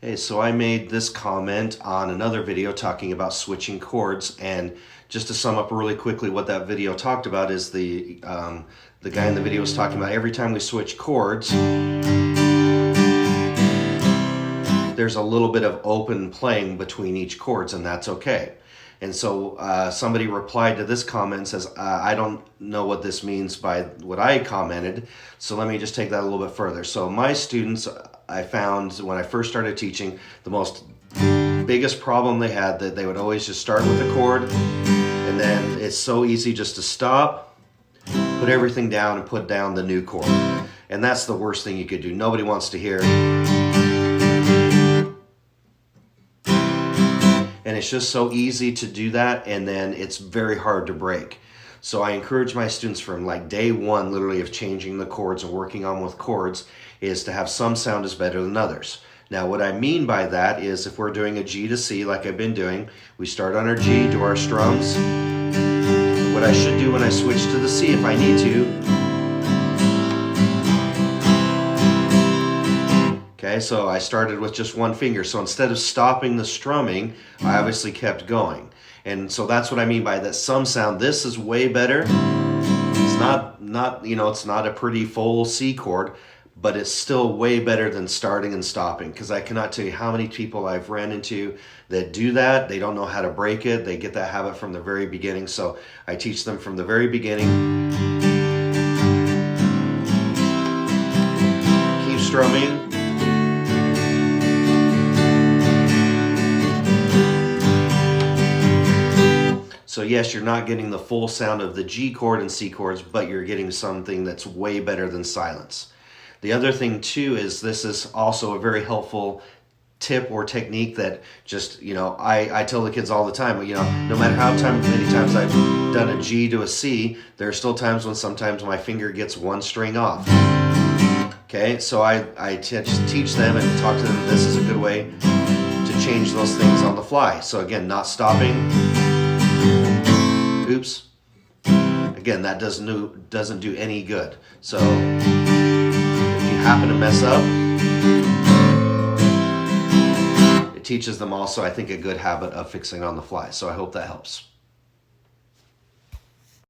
Hey, so I made this comment on another video talking about switching chords, and just to sum up really quickly what that video talked about is the guy in the video was talking about every time we switch chords, there's a little bit of open playing between each chords, and that's okay. And so somebody replied to this comment and says, I don't know what this means by what I commented, so let me just take that a little bit further. So my students, I found when I first started teaching, the most biggest problem they had that they would always just start with a chord, and then it's so easy just to stop, put everything down, and put down the new chord. And that's the worst thing you could do. Nobody wants to hear. And it's just so easy to do that, and then it's very hard to break. So I encourage my students from like day one, literally, of changing the chords and working on with chords, is to have some sound is better than others. Now what I mean by that is if we're doing a G to C like I've been doing, we start on our G, do our strums. What I should do when I switch to the C if I need to, okay, so I started with just one finger. So instead of stopping the strumming, I obviously kept going. And so that's what I mean by that some sound. This is way better. It's not it's not a pretty full C chord, but it's still way better than starting and stopping, because I cannot tell you how many people I've ran into that do that. They don't know how to break it. They get that habit from the very beginning. So I teach them from the very beginning. Keep strumming. So yes, you're not getting the full sound of the G chord and C chords, but you're getting something that's way better than silence. The other thing too is this is also a very helpful tip or technique that just, I tell the kids all the time, no matter many times I've done a G to a C, there are still times when sometimes my finger gets one string off. Okay, so I teach them and talk to them, this is a good way to change those things on the fly. So again, not stopping. Oops. Again, that doesn't do any good. So if you happen to mess up, it teaches them also, I think, a good habit of fixing on the fly. So I hope that helps.